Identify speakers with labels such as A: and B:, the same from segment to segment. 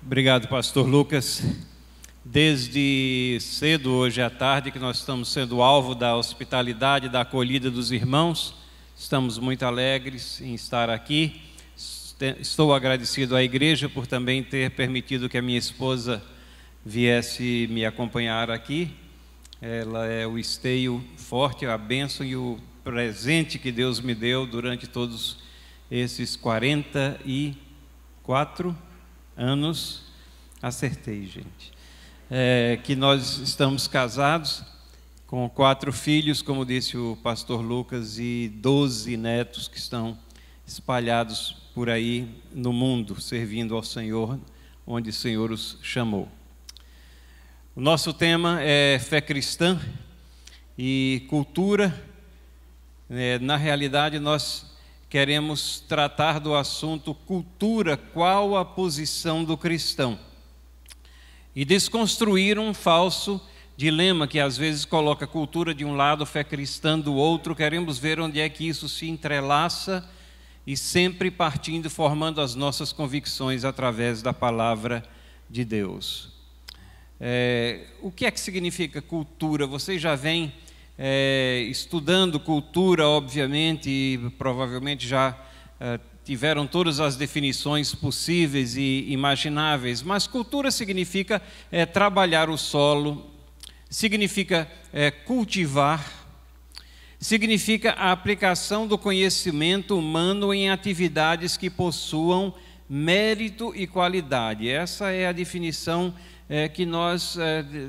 A: Obrigado, pastor Lucas. Desde cedo, hoje à tarde, que nós estamos sendo alvo da hospitalidade, da acolhida dos irmãos. Estamos muito alegres em estar aqui. Estou agradecido à igreja por também ter permitido que a minha esposa viesse me acompanhar aqui. Ela é o esteio forte, a bênção e o presente que Deus me deu durante todos esses 44 anos. Acertei, gente. Que nós estamos casados com 4 filhos, como disse o pastor Lucas, e 12 netos que estão espalhados por aí no mundo, servindo ao Senhor, onde o Senhor os chamou. O nosso tema é fé cristã e cultura. Na realidade, nós queremos tratar do assunto cultura, qual a posição do cristão, e desconstruir um falso dilema que às vezes coloca a cultura de um lado, fé cristã do outro. Queremos ver onde é que isso se entrelaça e sempre partindo, formando as nossas convicções através da palavra de Deus. O que é que significa cultura? Você já vem estudando cultura, obviamente, e provavelmente já tiveram todas as definições possíveis e imagináveis, mas cultura significa trabalhar o solo, significa cultivar, significa a aplicação do conhecimento humano em atividades que possuam mérito e qualidade. Essa é a definição que nós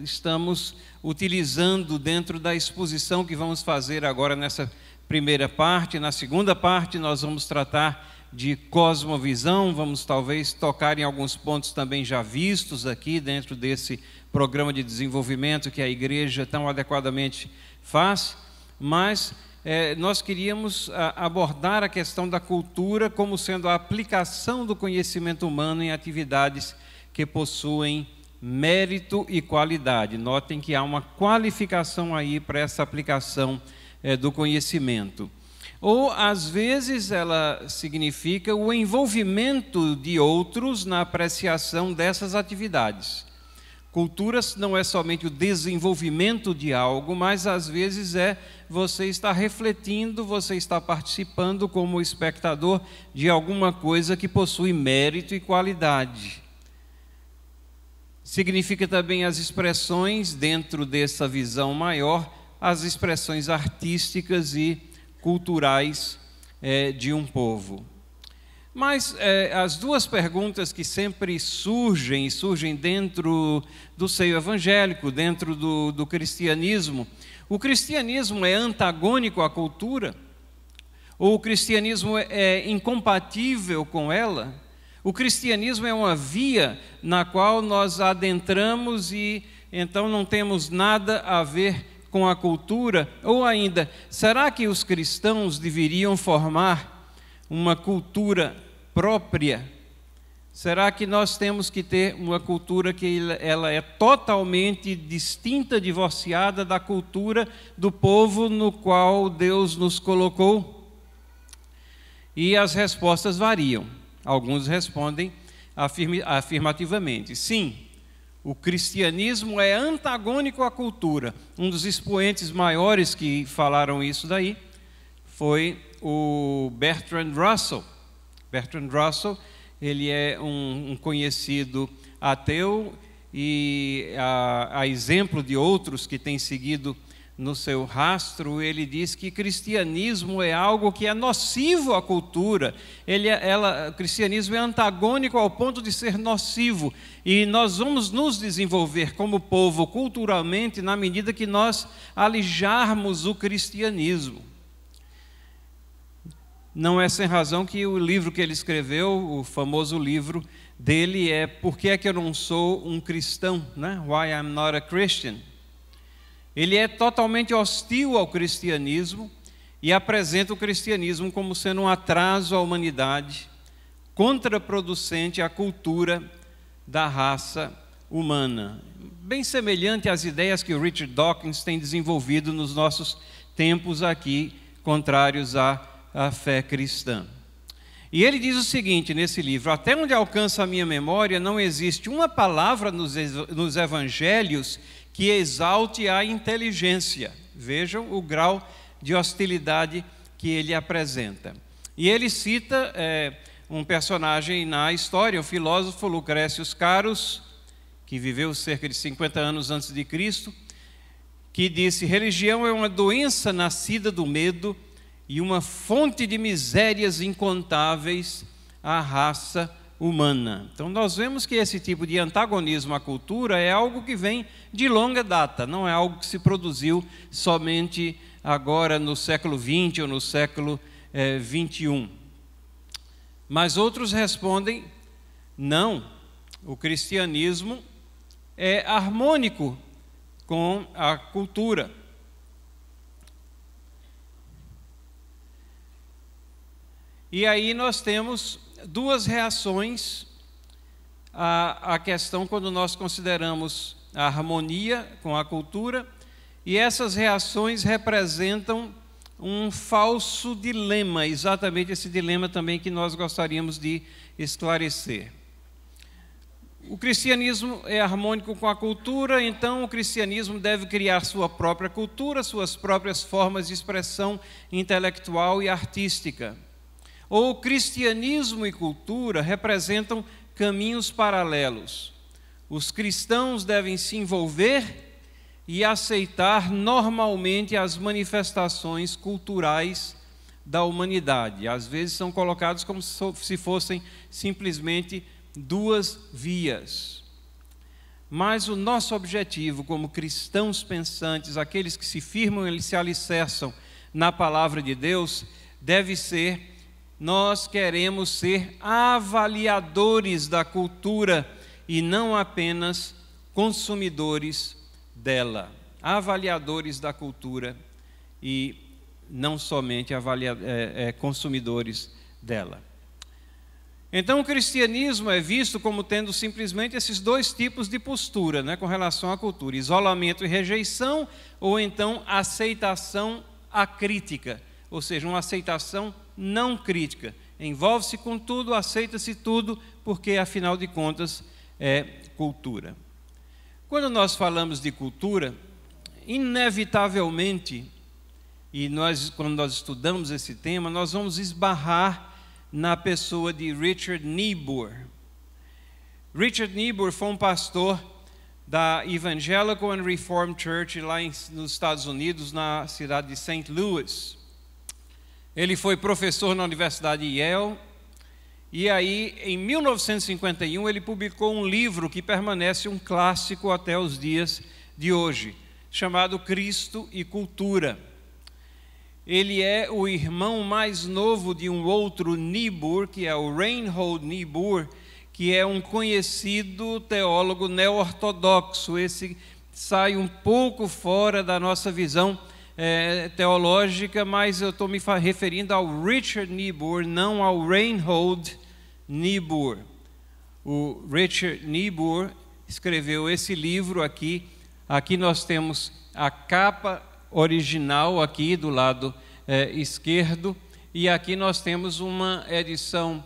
A: estamos utilizando dentro da exposição que vamos fazer agora nessa primeira parte. Na segunda parte nós vamos tratar de cosmovisão, vamos talvez tocar em alguns pontos também já vistos aqui dentro desse programa de desenvolvimento que a igreja tão adequadamente faz, mas nós queríamos abordar a questão da cultura como sendo a aplicação do conhecimento humano em atividades que possuem mérito e qualidade. Notem que há uma qualificação aí para essa aplicação do conhecimento. Ou, às vezes, ela significa o envolvimento de outros na apreciação dessas atividades. Cultura não é somente o desenvolvimento de algo, mas, às vezes, você está refletindo, você está participando como espectador de alguma coisa que possui mérito e qualidade. Significa também as expressões, dentro dessa visão maior, as expressões artísticas e culturais de um povo. Mas as duas perguntas que sempre surgem dentro do seio evangélico, dentro do cristianismo: o cristianismo é antagônico à cultura? Ou o cristianismo é incompatível com ela? O cristianismo é uma via na qual nós adentramos e então não temos nada a ver com a cultura? Ou ainda, será que os cristãos deveriam formar uma cultura própria? Será que nós temos que ter uma cultura que ela é totalmente distinta, divorciada da cultura do povo no qual Deus nos colocou? E as respostas variam. Alguns respondem afirmativamente. Sim, o cristianismo é antagônico à cultura. Um dos expoentes maiores que falaram isso daí foi o Bertrand Russell. Bertrand Russell, ele é um conhecido ateu e, a exemplo de outros que têm seguido no seu rastro, ele diz que cristianismo é algo que é nocivo à cultura. O cristianismo é antagônico ao ponto de ser nocivo. E nós vamos nos desenvolver como povo culturalmente na medida que nós alijarmos o cristianismo. Não é sem razão que o livro que ele escreveu, o famoso livro dele, é Por que é que eu não sou um cristão? Né? Why I'm not a Christian? Ele é totalmente hostil ao cristianismo e apresenta o cristianismo como sendo um atraso à humanidade, contraproducente à cultura da raça humana. Bem semelhante às ideias que o Richard Dawkins tem desenvolvido nos nossos tempos aqui, contrários à fé cristã. E ele diz o seguinte nesse livro: até onde alcança a minha memória, não existe uma palavra nos evangelhos que exalte a inteligência. Vejam o grau de hostilidade que ele apresenta. E ele cita um personagem na história, o filósofo Lucrécio Carus, que viveu cerca de 50 anos antes de Cristo, que disse: religião é uma doença nascida do medo e uma fonte de misérias incontáveis à raça humana. Então nós vemos que esse tipo de antagonismo à cultura é algo que vem de longa data, não é algo que se produziu somente agora no século XX ou no século XXI. Mas outros respondem: não, o cristianismo é harmônico com a cultura. E aí nós temos duas reações à questão quando nós consideramos a harmonia com a cultura, e essas reações representam um falso dilema, exatamente esse dilema também que nós gostaríamos de esclarecer. O cristianismo é harmônico com a cultura, então o cristianismo deve criar sua própria cultura, suas próprias formas de expressão intelectual e artística. Ou cristianismo e cultura representam caminhos paralelos. Os cristãos devem se envolver e aceitar normalmente as manifestações culturais da humanidade. Às vezes são colocados como se fossem simplesmente duas vias. Mas o nosso objetivo como cristãos pensantes, aqueles que se firmam e se alicerçam na palavra de Deus, deve ser: nós queremos ser avaliadores da cultura e não apenas consumidores dela. Avaliadores da cultura e não somente consumidores dela. Então o cristianismo é visto como tendo simplesmente esses dois tipos de postura, né, com relação à cultura: isolamento e rejeição, ou então aceitação acrítica, ou seja, uma aceitação não crítica. Envolve-se com tudo, aceita-se tudo, porque afinal de contas é cultura. Quando nós falamos de cultura, inevitavelmente, e quando nós estudamos esse tema, nós vamos esbarrar na pessoa de Richard Niebuhr. Richard Niebuhr foi um pastor da Evangelical and Reformed Church lá nos Estados Unidos, na cidade de St. Louis. Ele foi professor na Universidade de Yale, e aí, em 1951, ele publicou um livro que permanece um clássico até os dias de hoje, chamado Cristo e Cultura. Ele é o irmão mais novo de um outro Niebuhr, que é o Reinhold Niebuhr, que é um conhecido teólogo neo-ortodoxo. Esse sai um pouco fora da nossa visão teológica, mas eu estou me referindo ao Richard Niebuhr, não ao Reinhold Niebuhr. O Richard Niebuhr escreveu esse livro aqui. Aqui nós temos a capa original aqui do lado esquerdo, e aqui nós temos uma edição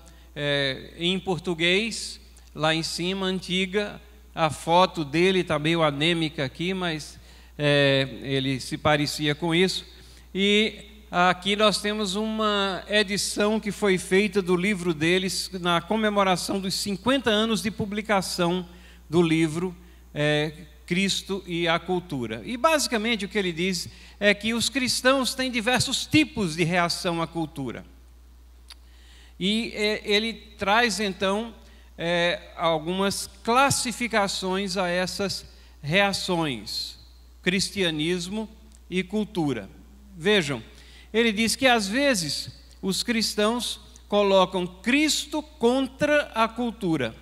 A: em português, lá em cima, antiga. A foto dele está meio anêmica aqui, mas ele se parecia com isso. E aqui nós temos uma edição que foi feita do livro deles na comemoração dos 50 anos de publicação do livro Cristo e a Cultura. E basicamente o que ele diz é que os cristãos têm diversos tipos de reação à cultura. E ele traz então algumas classificações a essas reações: cristianismo e cultura. Vejam, ele diz que às vezes os cristãos colocam Cristo contra a cultura,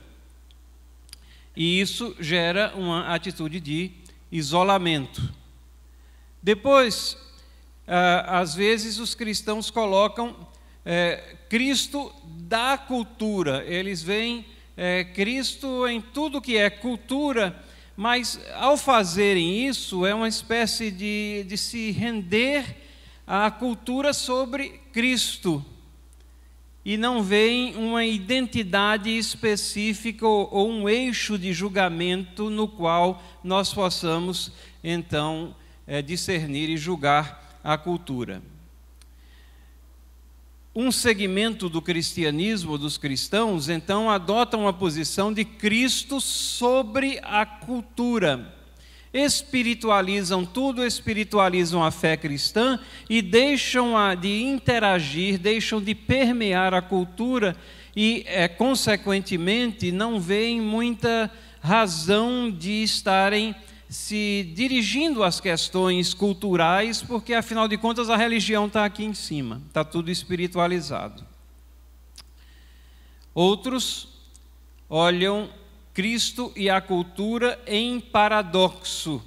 A: e isso gera uma atitude de isolamento. Depois, às vezes os cristãos colocam Cristo da cultura. Eles veem Cristo em tudo que é cultura, mas ao fazerem isso é uma espécie de se render à cultura sobre Cristo. e não veem uma identidade específica ou um eixo de julgamento no qual nós possamos, então, discernir e julgar a cultura. Um segmento do cristianismo, dos cristãos, então, adota uma posição de Cristo sobre a cultura. Espiritualizam tudo, espiritualizam a fé cristã e deixam de interagir, deixam de permear a cultura e, consequentemente, não veem muita razão de estarem se dirigindo às questões culturais, porque, afinal de contas, a religião está aqui em cima, está tudo espiritualizado. Outros olham Cristo e a cultura em paradoxo.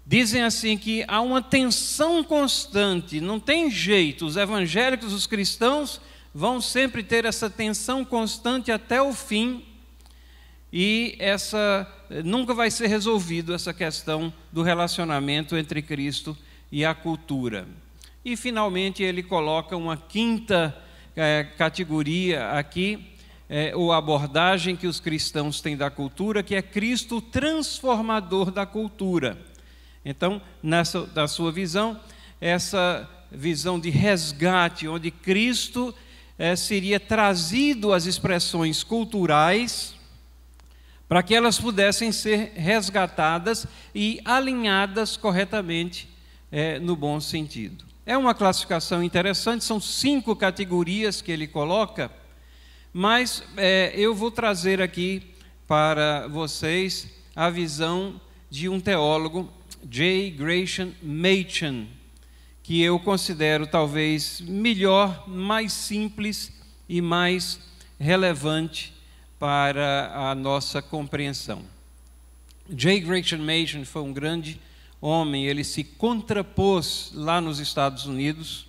A: Dizem assim que há uma tensão constante, não tem jeito, os evangélicos, os cristãos vão sempre ter essa tensão constante até o fim, e nunca vai ser resolvido essa questão do relacionamento entre Cristo e a cultura. E finalmente ele coloca uma quinta categoria aqui, ou abordagem que os cristãos têm da cultura, que é Cristo o transformador da cultura. Então, da sua visão, essa visão de resgate, onde Cristo seria trazido às expressões culturais, para que elas pudessem ser resgatadas e alinhadas corretamente no bom sentido. É uma classificação interessante, são 5 categorias que ele coloca, mas eu vou trazer aqui para vocês a visão de um teólogo, J. Gresham Machen, que eu considero talvez melhor, mais simples e mais relevante para a nossa compreensão. J. Gresham Machen foi um grande homem, ele se contrapôs lá nos Estados Unidos,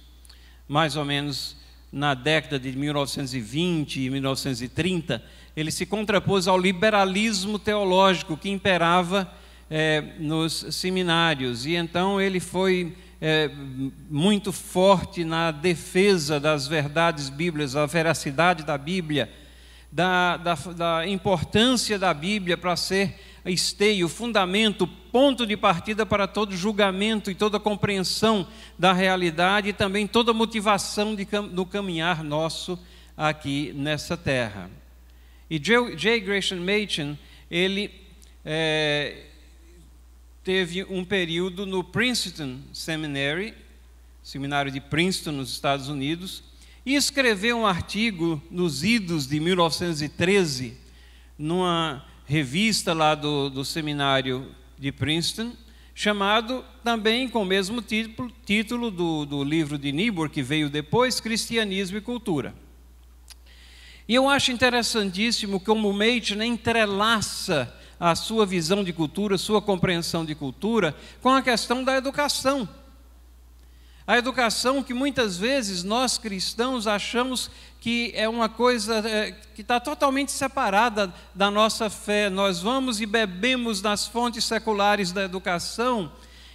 A: mais ou menos na década de 1920 e 1930, ele se contrapôs ao liberalismo teológico que imperava nos seminários, e então ele foi muito forte na defesa das verdades bíblicas, da veracidade da Bíblia, da importância da Bíblia para ser esteio, fundamento, ponto de partida para todo julgamento e toda compreensão da realidade e também toda motivação do caminhar nosso aqui nessa terra. E J. Gresham Machen, ele teve um período no Princeton Seminary, seminário de Princeton, nos Estados Unidos, e escreveu um artigo nos idos de 1913, numa revista lá do seminário de Princeton, chamado também com o mesmo título do livro de Niebuhr, que veio depois, Cristianismo e Cultura. E eu acho interessantíssimo como Machen entrelaça a sua visão de cultura, sua compreensão de cultura, com a questão da educação. A educação que muitas vezes nós cristãos achamos que é uma coisa que está totalmente separada da nossa fé. Nós vamos e bebemos nas fontes seculares da educação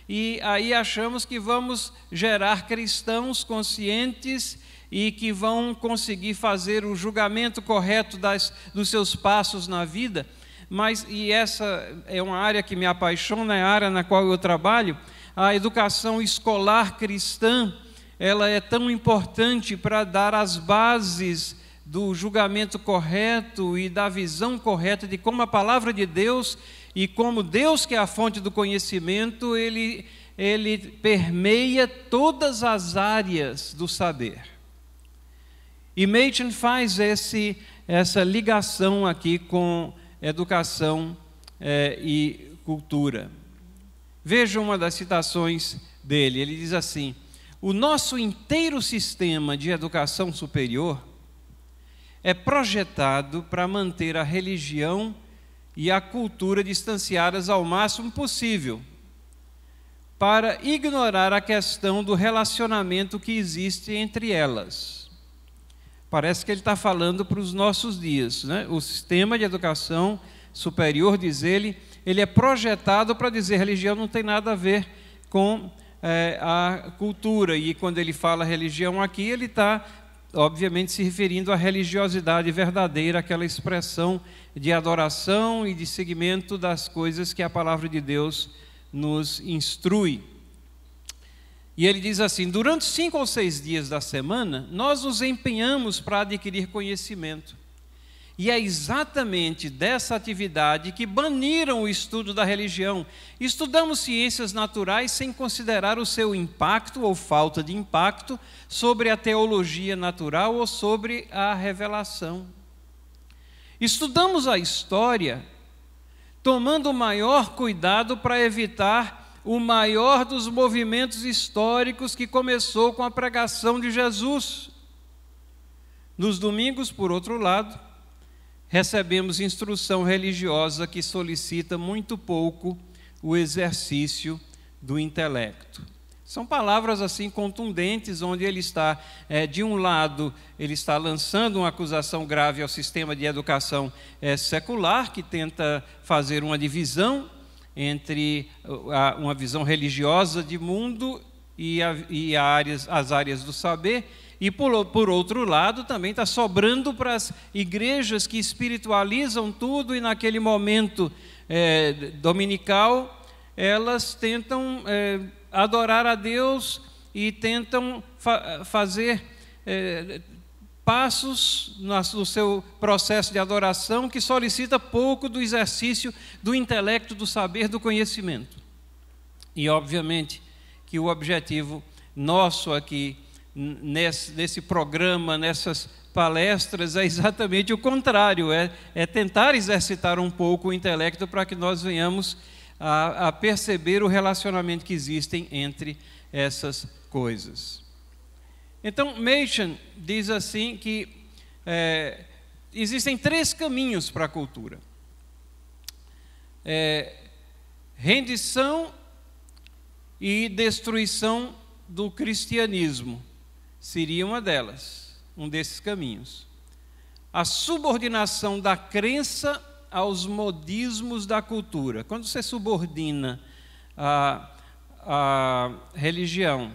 A: e aí achamos que vamos gerar cristãos conscientes e que vão conseguir fazer o julgamento correto dos seus passos na vida. E essa é uma área que me apaixona, é a área na qual eu trabalho. A educação escolar cristã, ela é tão importante para dar as bases do julgamento correto e da visão correta de como a palavra de Deus e como Deus, que é a fonte do conhecimento, ele permeia todas as áreas do saber. E Machen faz essa ligação aqui com educação e cultura. Veja uma das citações dele, ele diz assim: o nosso inteiro sistema de educação superior é projetado para manter a religião e a cultura distanciadas ao máximo possível, para ignorar a questão do relacionamento que existe entre elas. Parece que ele está falando para os nossos dias, né? O sistema de educação superior, diz ele é projetado para dizer religião não tem nada a ver com a cultura. E quando ele fala religião aqui, ele está obviamente se referindo à religiosidade verdadeira, aquela expressão de adoração e de seguimento das coisas que a palavra de Deus nos instrui. E ele diz assim: durante 5 ou 6 dias da semana, nós nos empenhamos para adquirir conhecimento. E é exatamente dessa atividade que baniram o estudo da religião. Estudamos ciências naturais sem considerar o seu impacto ou falta de impacto sobre a teologia natural ou sobre a revelação. Estudamos a história tomando o maior cuidado para evitar o maior dos movimentos históricos que começou com a pregação de Jesus. Nos domingos, por outro lado, recebemos instrução religiosa que solicita muito pouco o exercício do intelecto. São palavras assim contundentes, onde ele está, de um lado, ele está lançando uma acusação grave ao sistema de educação secular, que tenta fazer uma divisão entre uma visão religiosa de mundo e as áreas do saber. E, por outro lado, também está sobrando para as igrejas que espiritualizam tudo e, naquele momento dominical, elas tentam adorar a Deus e tentam fazer passos no seu processo de adoração que solicita pouco do exercício do intelecto, do saber, do conhecimento. E, obviamente, que o objetivo nosso aqui, nesse programa, nessas palestras, é exatamente o contrário, é tentar exercitar um pouco o intelecto para que nós venhamos a perceber o relacionamento que existem entre essas coisas. Então, Machen diz assim que existem 3 caminhos para a cultura: rendição e destruição do cristianismo. Seria uma delas, um desses caminhos. A subordinação da crença aos modismos da cultura. Quando você subordina a religião,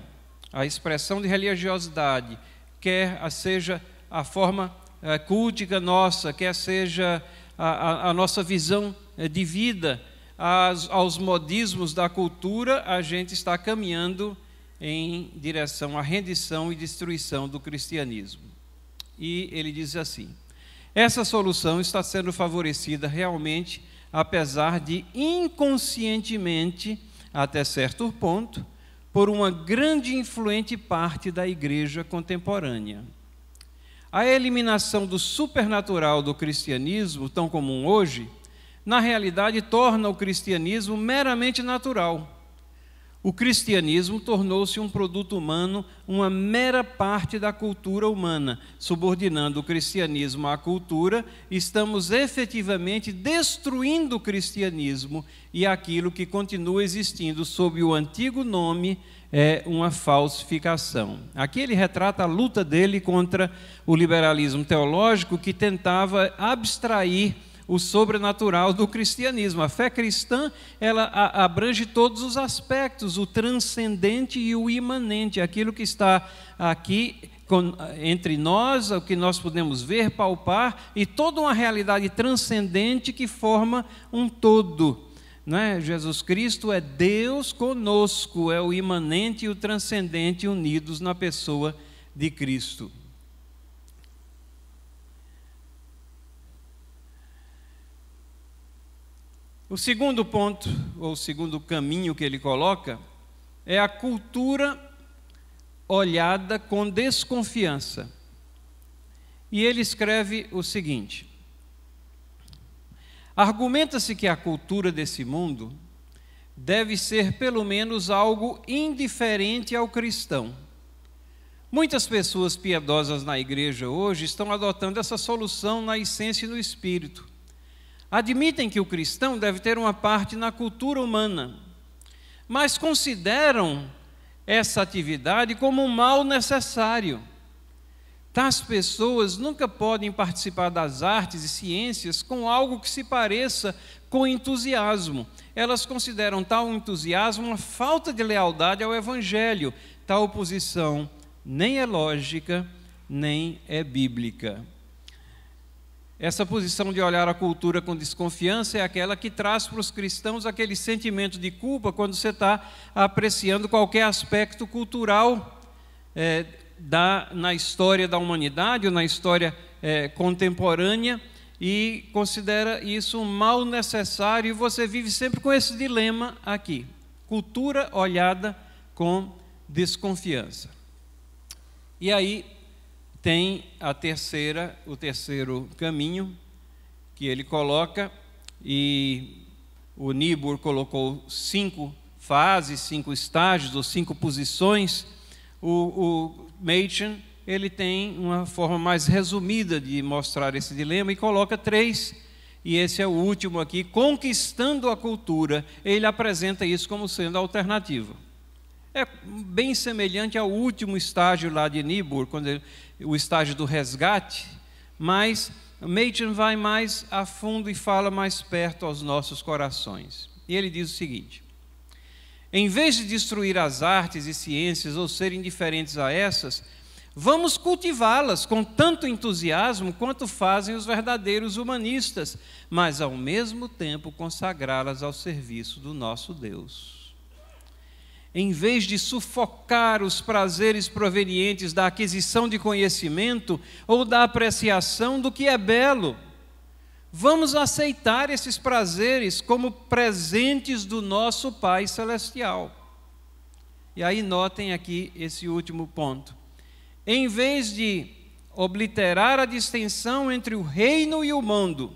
A: a expressão de religiosidade, quer seja a forma cultica nossa, quer seja a nossa visão de vida, aos modismos da cultura, a gente está caminhando em direção à rendição e destruição do cristianismo. E ele diz assim: essa solução está sendo favorecida realmente, apesar de inconscientemente, até certo ponto, por uma grande e influente parte da igreja contemporânea. A eliminação do supernatural do cristianismo, tão comum hoje, na realidade torna o cristianismo meramente natural. O cristianismo tornou-se um produto humano, uma mera parte da cultura humana. Subordinando o cristianismo à cultura, estamos efetivamente destruindo o cristianismo, e aquilo que continua existindo sob o antigo nome é uma falsificação. Aqui ele retrata a luta dele contra o liberalismo teológico, que tentava abstrair o sobrenatural do cristianismo. A fé cristã, ela abrange todos os aspectos, o transcendente e o imanente, aquilo que está aqui entre nós, o que nós podemos ver, palpar, e toda uma realidade transcendente que forma um todo. Não é? Jesus Cristo é Deus conosco, é o imanente e o transcendente unidos na pessoa de Cristo. O segundo ponto, ou o segundo caminho que ele coloca, é a cultura olhada com desconfiança. E ele escreve o seguinte: argumenta-se que a cultura desse mundo deve ser pelo menos algo indiferente ao cristão. Muitas pessoas piedosas na igreja hoje estão adotando essa solução na essência e no espírito. Admitem que o cristão deve ter uma parte na cultura humana, mas consideram essa atividade como um mal necessário. Tais pessoas nunca podem participar das artes e ciências com algo que se pareça com entusiasmo. Elas consideram tal entusiasmo uma falta de lealdade ao Evangelho. Tal oposição nem é lógica, nem é bíblica. Essa posição de olhar a cultura com desconfiança é aquela que traz para os cristãos aquele sentimento de culpa quando você está apreciando qualquer aspecto cultural na história da humanidade ou na história contemporânea, e considera isso um mal necessário, e você vive sempre com esse dilema aqui: cultura olhada com desconfiança. E aí tem o terceiro caminho que ele coloca, e o Niebuhr colocou 5 fases, 5 estágios ou 5 posições. O Machen, ele tem uma forma mais resumida de mostrar esse dilema e coloca 3, e esse é o último aqui: conquistando a cultura. Ele apresenta isso como sendo a alternativa. É bem semelhante ao último estágio lá de Niebuhr, o estágio do resgate, mas Machen vai mais a fundo e fala mais perto aos nossos corações. E ele diz o seguinte: em vez de destruir as artes e ciências ou serem indiferentes a essas, vamos cultivá-las com tanto entusiasmo quanto fazem os verdadeiros humanistas, mas ao mesmo tempo consagrá-las ao serviço do nosso Deus. Em vez de sufocar os prazeres provenientes da aquisição de conhecimento ou da apreciação do que é belo, vamos aceitar esses prazeres como presentes do nosso Pai Celestial. E aí notem aqui esse último ponto: em vez de obliterar a distinção entre o reino e o mundo,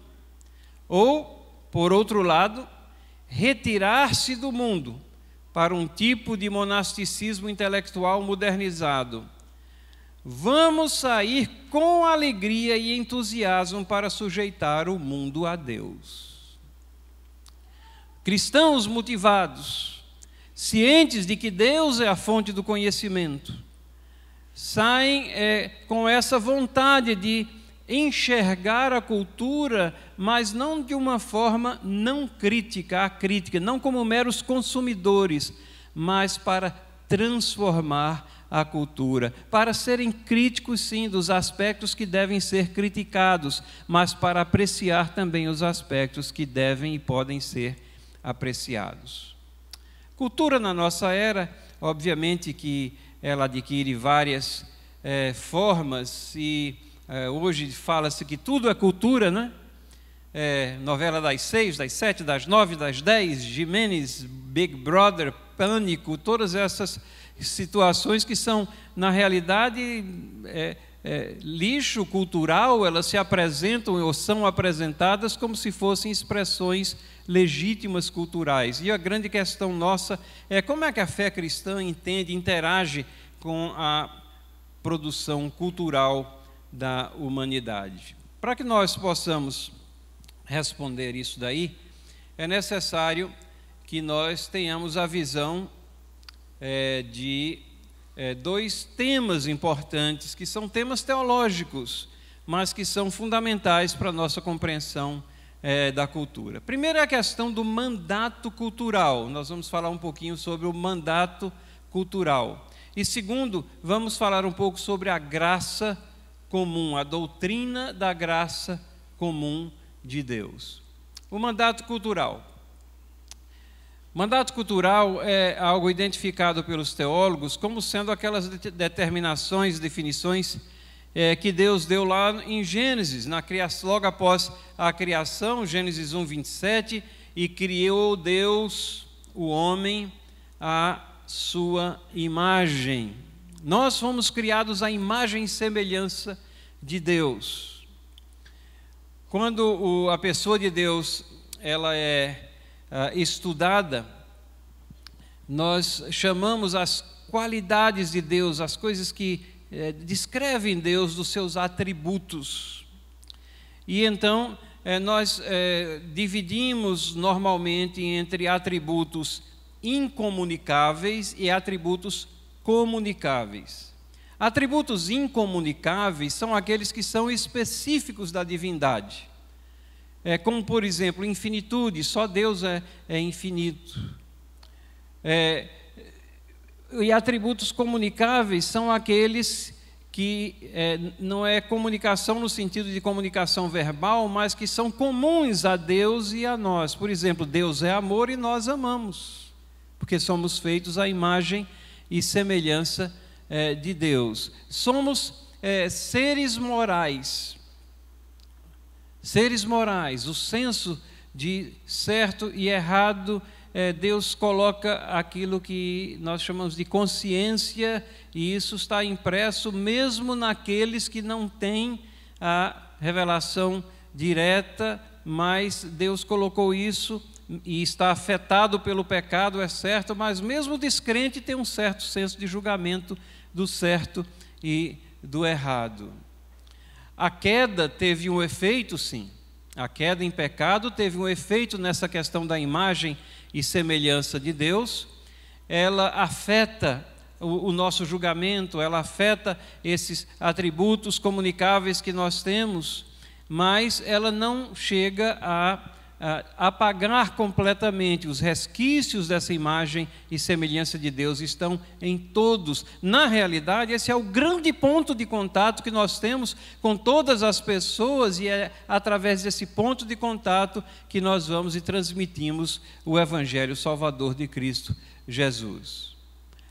A: ou, por outro lado, retirar-se do mundo para um tipo de monasticismo intelectual modernizado, vamos sair com alegria e entusiasmo para sujeitar o mundo a Deus. Cristãos motivados, cientes de que Deus é a fonte do conhecimento, saem com essa vontade de enxergar a cultura, mas não de uma forma não crítica, não como meros consumidores, mas para transformar a cultura, para serem críticos sim dos aspectos que devem ser criticados, mas para apreciar também os aspectos que devem e podem ser apreciados. Cultura na nossa era, obviamente que ela adquire várias formas, e hoje fala-se que tudo é cultura, né? Novela das 6, das 7, das 9, das 10, Jimenez, Big Brother, Pânico, todas essas situações que são, na realidade, lixo cultural. Elas se apresentam ou são apresentadas como se fossem expressões legítimas culturais. E a grande questão nossa é como é que a fé cristã entende, interage com a produção cultural da humanidade. Para que nós possamos responder isso daí, é necessário que nós tenhamos a visão de 2 temas importantes, que são temas teológicos, mas que são fundamentais para a nossa compreensão da cultura. Primeiro é a questão do mandato cultural. Nós vamos falar um pouquinho sobre o mandato cultural. E segundo, vamos falar um pouco sobre a graça comum, a doutrina da graça comum de Deus. O mandato cultural. Mandato cultural é algo identificado pelos teólogos como sendo aquelas determinações, definições que Deus deu lá em Gênesis, logo após a criação, Gênesis 1, 27, e criou Deus o homem à sua imagem. Nós fomos criados à imagem e semelhança de Deus. Quando a pessoa de Deus ela é estudada, nós chamamos as qualidades de Deus, as coisas que descrevem Deus, dos seus atributos. E então nós dividimos normalmente entre atributos incomunicáveis e atributos comunicáveis. Atributos incomunicáveis são aqueles que são específicos da divindade. Como, por exemplo, infinitude, só Deus é infinito. E atributos comunicáveis são aqueles que não é comunicação no sentido de comunicação verbal, mas que são comuns a Deus e a nós. Por exemplo, Deus é amor e nós amamos, porque somos feitos à imagem e semelhança de Deus. Somos seres morais. Seres morais, o senso de certo e errado, Deus coloca aquilo que nós chamamos de consciência, e isso está impresso mesmo naqueles que não têm a revelação direta, mas Deus colocou isso e está afetado pelo pecado, é certo, mas mesmo o descrente tem um certo senso de julgamento do certo e do errado. A queda teve um efeito, sim. A queda em pecado teve um efeito nessa questão da imagem e semelhança de Deus. Ela afeta o nosso julgamento, ela afeta esses atributos comunicáveis que nós temos, mas ela não chega a apagar completamente. Os resquícios dessa imagem e semelhança de Deus estão em todos. Na realidade, esse é o grande ponto de contato que nós temos com todas as pessoas, e é através desse ponto de contato que nós vamos e transmitimos o Evangelho Salvador de Cristo Jesus.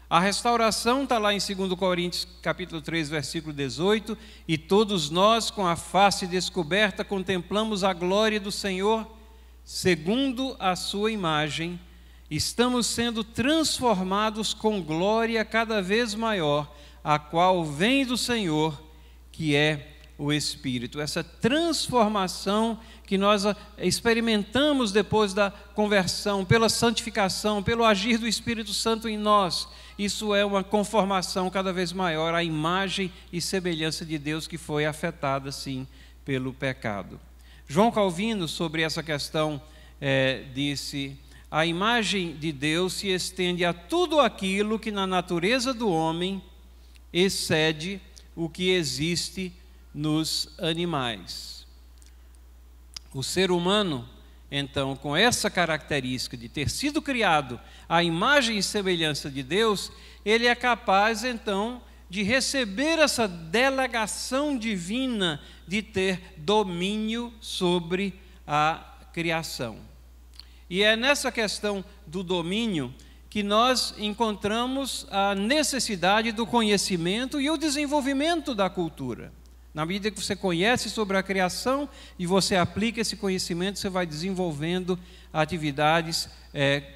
A: A restauração está lá em 2 Coríntios capítulo 3, versículo 18, e todos nós, com a face descoberta, contemplamos a glória do Senhor, segundo a sua imagem, estamos sendo transformados com glória cada vez maior, a qual vem do Senhor, que é o Espírito. Essa transformação que nós experimentamos depois da conversão, pela santificação, pelo agir do Espírito Santo em nós, isso é uma conformação cada vez maior à imagem e semelhança de Deus, que foi afetada, sim, pelo pecado. João Calvino, sobre essa questão, disse: a imagem de Deus se estende a tudo aquilo que na natureza do homem excede o que existe nos animais. O ser humano, então, com essa característica de ter sido criado à imagem e semelhança de Deus, ele é capaz, então, de receber essa delegação divina de ter domínio sobre a criação. E é nessa questão do domínio que nós encontramos a necessidade do conhecimento e o desenvolvimento da cultura. Na medida que você conhece sobre a criação e você aplica esse conhecimento, você vai desenvolvendo atividades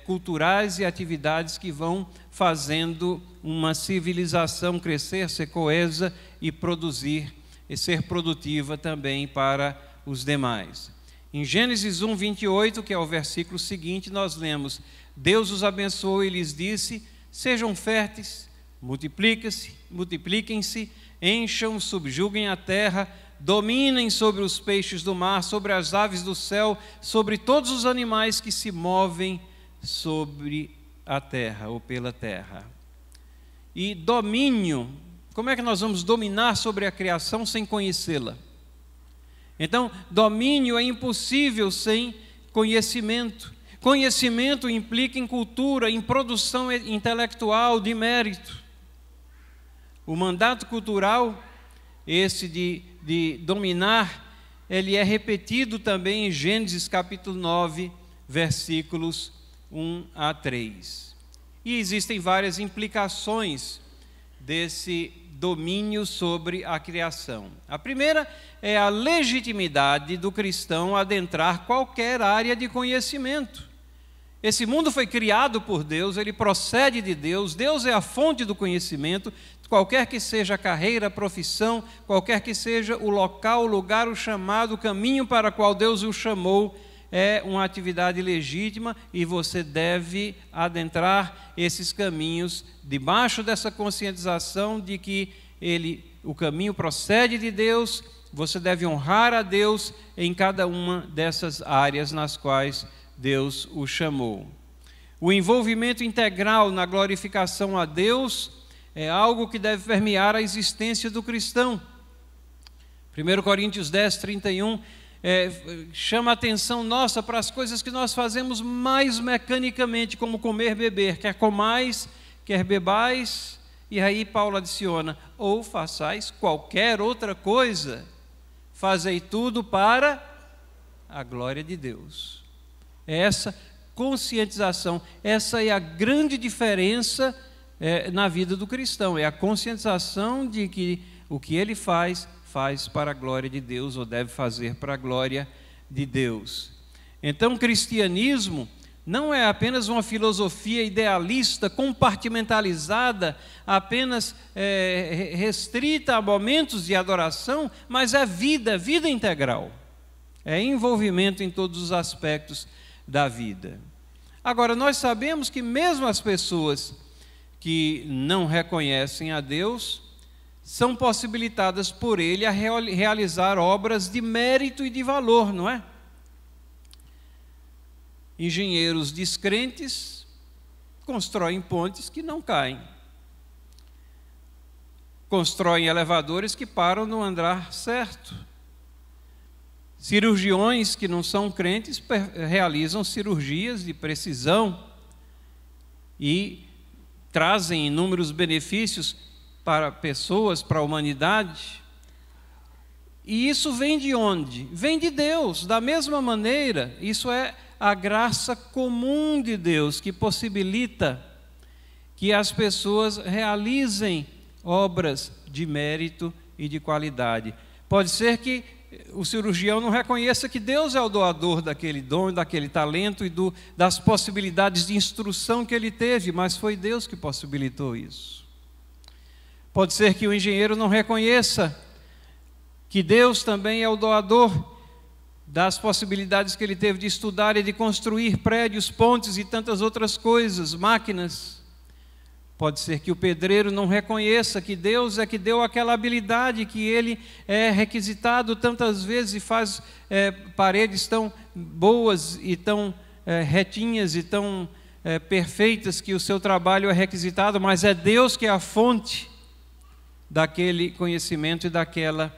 A: culturais e atividades que vão fazendo uma civilização crescer, ser coesa e produzir, e ser produtiva também para os demais. Em Gênesis 1, 28, que é o versículo seguinte, nós lemos: Deus os abençoou e lhes disse: sejam férteis, multipliquem-se, encham, subjuguem a terra, dominem sobre os peixes do mar, sobre as aves do céu, sobre todos os animais que se movem sobre a terra ou pela terra. E domínio, como é que nós vamos dominar sobre a criação sem conhecê-la? Então, domínio é impossível sem conhecimento. Conhecimento implica em cultura, em produção intelectual de mérito. O mandato cultural, esse de dominar, ele é repetido também em Gênesis capítulo 9, versículos 1 a 3. E existem várias implicações desse domínio sobre a criação. A primeira é a legitimidade do cristão adentrar qualquer área de conhecimento. Esse mundo foi criado por Deus, ele procede de Deus, Deus é a fonte do conhecimento, qualquer que seja a carreira, a profissão, qualquer que seja o local, o lugar, o chamado, o caminho para o qual Deus o chamou, é uma atividade legítima e você deve adentrar esses caminhos debaixo dessa conscientização de que o caminho procede de Deus, você deve honrar a Deus em cada uma dessas áreas nas quais Deus o chamou. O envolvimento integral na glorificação a Deus é algo que deve permear a existência do cristão. 1 Coríntios 10, 31 chama a atenção nossa para as coisas que nós fazemos mais mecanicamente, como comer, beber. Quer comais, quer bebais, E aí Paulo adiciona: ou façais qualquer outra coisa, fazei tudo para a glória de Deus. Essa conscientização, essa é a grande diferença na vida do cristão, é a conscientização de que o que ele faz para a glória de Deus, ou deve fazer para a glória de Deus. Então, o cristianismo não é apenas uma filosofia idealista, compartimentalizada, apenas restrita a momentos de adoração, mas é vida integral. É envolvimento em todos os aspectos da vida. Agora, nós sabemos que mesmo as pessoas que não reconhecem a Deus são possibilitadas por Ele a realizar obras de mérito e de valor, não é? Engenheiros descrentes constroem pontes que não caem, constroem elevadores que param no andar certo. Cirurgiões que não são crentes realizam cirurgias de precisão e trazem inúmeros benefícios para pessoas, para a humanidade. E isso vem de onde? Vem de Deus. Da mesma maneira, isso é a graça comum de Deus, que possibilita que as pessoas realizem obras de mérito e de qualidade. Pode ser que o cirurgião não reconheça que Deus é o doador daquele dom, daquele talento e das possibilidades de instrução que ele teve, mas foi Deus que possibilitou isso. Pode ser que o engenheiro não reconheça que Deus também é o doador das possibilidades que ele teve de estudar e de construir prédios, pontes e tantas outras coisas, máquinas. Pode ser que o pedreiro não reconheça que Deus é que deu aquela habilidade que ele é requisitado tantas vezes e faz paredes tão boas e tão retinhas e tão perfeitas que o seu trabalho é requisitado, mas é Deus que é a fonte daquele conhecimento e daquela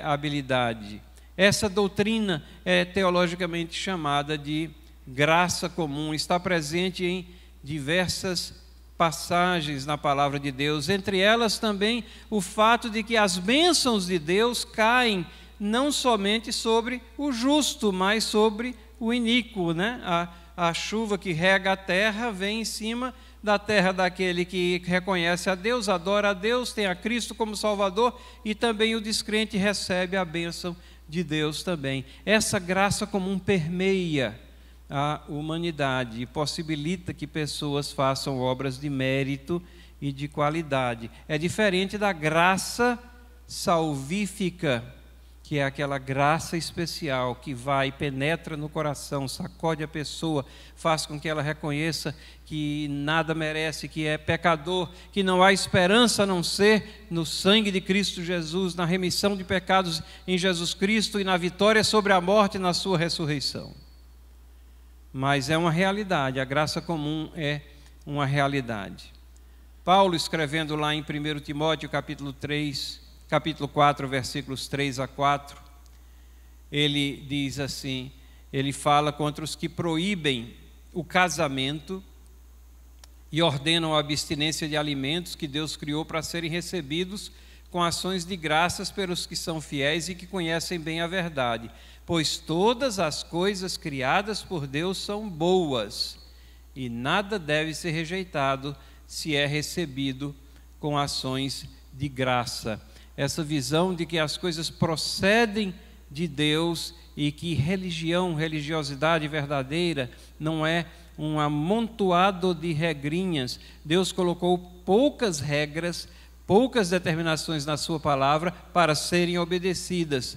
A: habilidade. Essa doutrina é teologicamente chamada de graça comum, está presente em diversas passagens na palavra de Deus, entre elas também o fato de que as bênçãos de Deus caem não somente sobre o justo, mas sobre o iníquo, né? A chuva que rega a terra vem em cima da terra daquele que reconhece a Deus, adora a Deus, tem a Cristo como Salvador, e também o descrente recebe a bênção de Deus também. Essa graça comum permeia a humanidade e possibilita que pessoas façam obras de mérito e de qualidade. É diferente da graça salvífica, que é aquela graça especial que vai, penetra no coração, sacode a pessoa, faz com que ela reconheça que nada merece, que é pecador, que não há esperança a não ser no sangue de Cristo Jesus, na remissão de pecados em Jesus Cristo e na vitória sobre a morte e na sua ressurreição. Mas é uma realidade, a graça comum é uma realidade. Paulo, escrevendo lá em 1 Timóteo capítulo 4, versículos 3 a 4, ele diz assim, ele fala contra os que proíbem o casamento e ordenam a abstinência de alimentos que Deus criou para serem recebidos com ações de graças pelos que são fiéis e que conhecem bem a verdade. Pois todas as coisas criadas por Deus são boas, e nada deve ser rejeitado se é recebido com ações de graça. Essa visão de que as coisas procedem de Deus e que religiosidade verdadeira não é um amontoado de regrinhas. Deus colocou poucas regras, poucas determinações na sua palavra para serem obedecidas,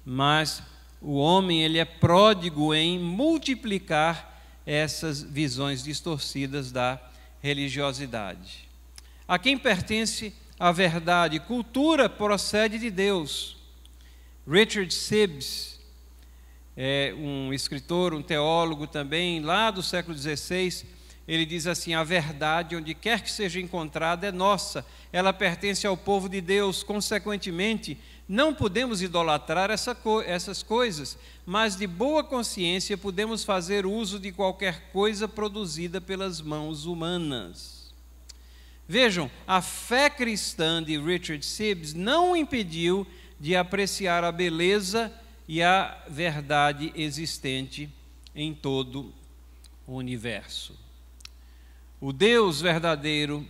A: mas o homem ele é pródigo em multiplicar essas visões distorcidas da religiosidade. A quem pertence a verdade? Cultura procede de Deus. Richard Sibbes é um escritor, um teólogo também, lá do século XVI, ele diz assim: a verdade, onde quer que seja encontrada, é nossa, ela pertence ao povo de Deus, consequentemente, não podemos idolatrar essas coisas, mas de boa consciência podemos fazer uso de qualquer coisa produzida pelas mãos humanas. Vejam, a fé cristã de Richard Sibbes não o impediu de apreciar a beleza e a verdade existente em todo o universo. O Deus verdadeiro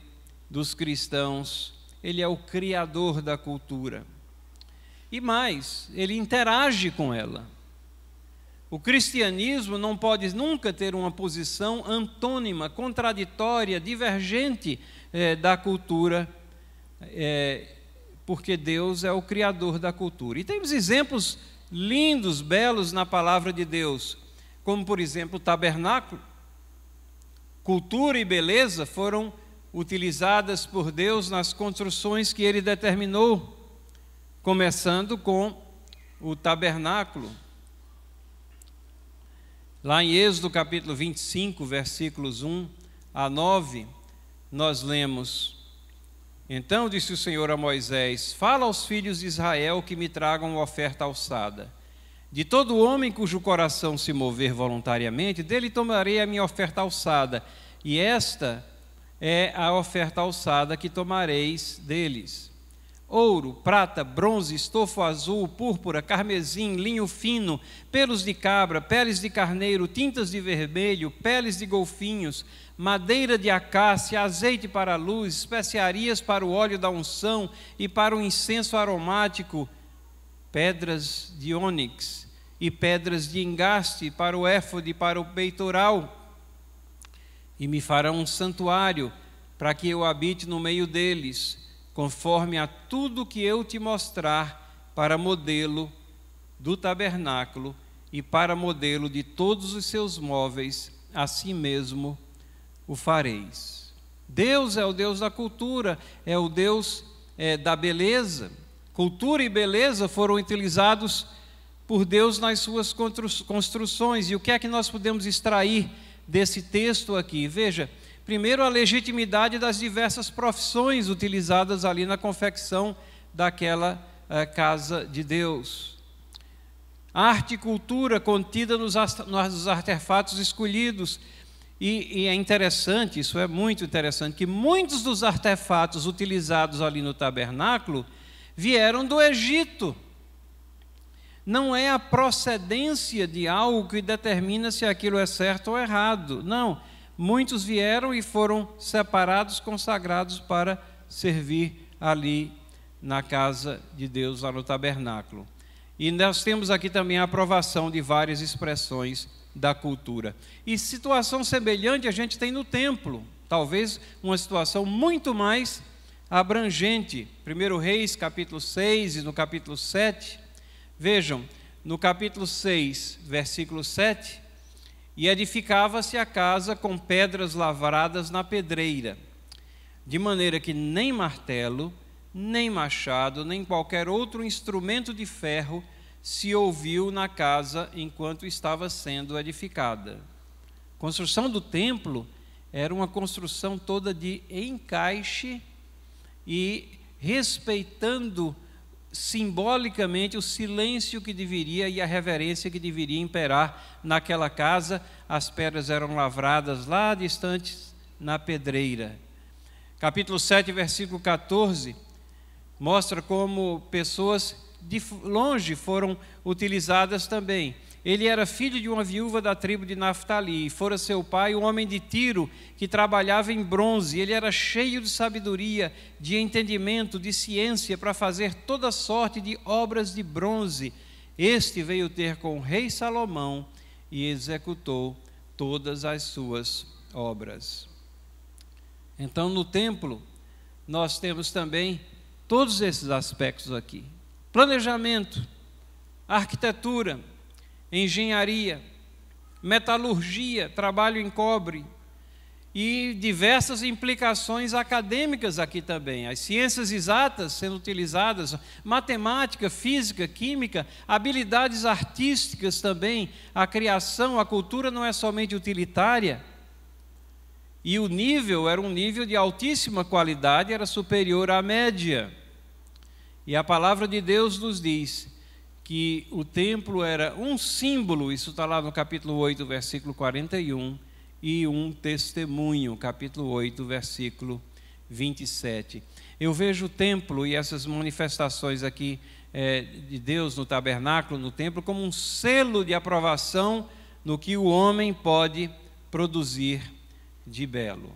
A: dos cristãos, Ele é o criador da cultura. E mais, Ele interage com ela. O cristianismo não pode nunca ter uma posição antônima, contraditória, divergente da cultura, porque Deus é o criador da cultura. E temos exemplos lindos, belos na palavra de Deus, como por exemplo o tabernáculo. Cultura e beleza foram utilizadas por Deus nas construções que Ele determinou, começando com o tabernáculo. Lá em Êxodo capítulo 25, versículos 1 a 9, nós lemos: Então disse o Senhor a Moisés: Fala aos filhos de Israel que me tragam uma oferta alçada. De todo homem cujo coração se mover voluntariamente, dele tomarei a minha oferta alçada, e esta é a oferta alçada que tomareis deles: ouro, prata, bronze, estofo azul, púrpura, carmesim, linho fino, pelos de cabra, peles de carneiro, tintas de vermelho, peles de golfinhos, madeira de acácia, azeite para a luz, especiarias para o óleo da unção e para o incenso aromático, pedras de ônix e pedras de engaste para o éfode e para o peitoral. E me farão um santuário para que eu habite no meio deles, conforme a tudo que eu te mostrar, para modelo do tabernáculo e para modelo de todos os seus móveis, assim mesmo o fareis. Deus é o Deus da cultura, é o Deus da beleza. Cultura e beleza foram utilizados por Deus nas suas construções. E o que é que nós podemos extrair desse texto aqui? Veja, primeiro, a legitimidade das diversas profissões utilizadas ali na confecção daquela casa de Deus. Arte e cultura contida nos artefatos escolhidos. E é interessante, isso é muito interessante, que muitos dos artefatos utilizados ali no tabernáculo vieram do Egito. Não é a procedência de algo que determina se aquilo é certo ou errado. Não. Muitos vieram e foram separados, consagrados para servir ali na casa de Deus, lá no tabernáculo. E nós temos aqui também a aprovação de várias expressões da cultura. E situação semelhante a gente tem no templo, talvez uma situação muito mais abrangente. 1 Reis, capítulo 6 e no capítulo 7, vejam, no capítulo 6, versículo 7, e edificava-se a casa com pedras lavradas na pedreira, de maneira que nem martelo, nem machado, nem qualquer outro instrumento de ferro se ouviu na casa enquanto estava sendo edificada. A construção do templo era uma construção toda de encaixe e respeitando simbolicamente o silêncio que deveria e a reverência que deveria imperar naquela casa. As pedras eram lavradas lá distantes na pedreira. Capítulo 7, versículo 14, mostra como pessoas de longe foram utilizadas também. Ele era filho de uma viúva da tribo de Naftali, e fora seu pai um homem de Tiro, que trabalhava em bronze. Ele era cheio de sabedoria, de entendimento, de ciência, para fazer toda sorte de obras de bronze. Este veio ter com o rei Salomão e executou todas as suas obras. Então, no templo, nós temos também todos esses aspectos aqui: planejamento, arquitetura, engenharia, metalurgia, trabalho em cobre e diversas implicações acadêmicas aqui também. As ciências exatas sendo utilizadas, matemática, física, química, habilidades artísticas também, a criação, a cultura não é somente utilitária. E o nível era um nível de altíssima qualidade, era superior à média. E a palavra de Deus nos diz que o templo era um símbolo, isso está lá no capítulo 8, versículo 41, e um testemunho, capítulo 8, versículo 27. Eu vejo o templo e essas manifestações aqui de Deus no tabernáculo, no templo, como um selo de aprovação no que o homem pode produzir de belo.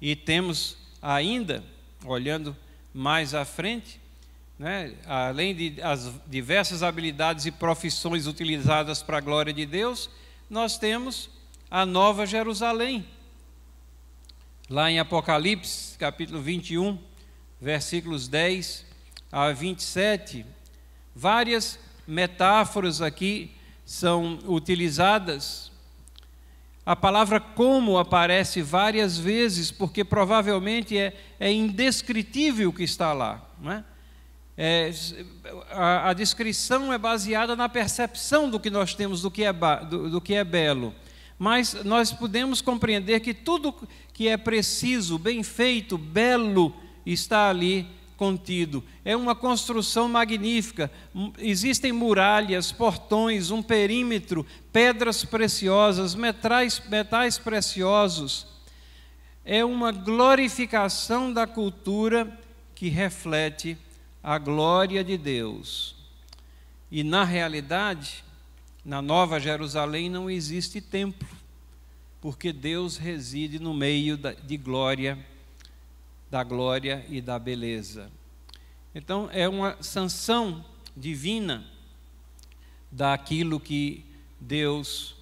A: E temos ainda, olhando mais à frente, né, além de as diversas habilidades e profissões utilizadas para a glória de Deus, nós temos a Nova Jerusalém. Lá em Apocalipse, capítulo 21, versículos 10 a 27, várias metáforas aqui são utilizadas. A palavra como aparece várias vezes, porque provavelmente é indescritível o que está lá, não é? A descrição é baseada na percepção do que nós temos do que é belo. Mas nós podemos compreender que tudo que é preciso, bem feito, belo, está ali contido. É uma construção magnífica. Existem muralhas, portões, um perímetro, pedras preciosas, metais preciosos. É uma glorificação da cultura que reflete a glória de Deus. E na realidade, na Nova Jerusalém não existe templo, porque Deus reside no meio da glória e da beleza. Então é uma sanção divina daquilo que Deus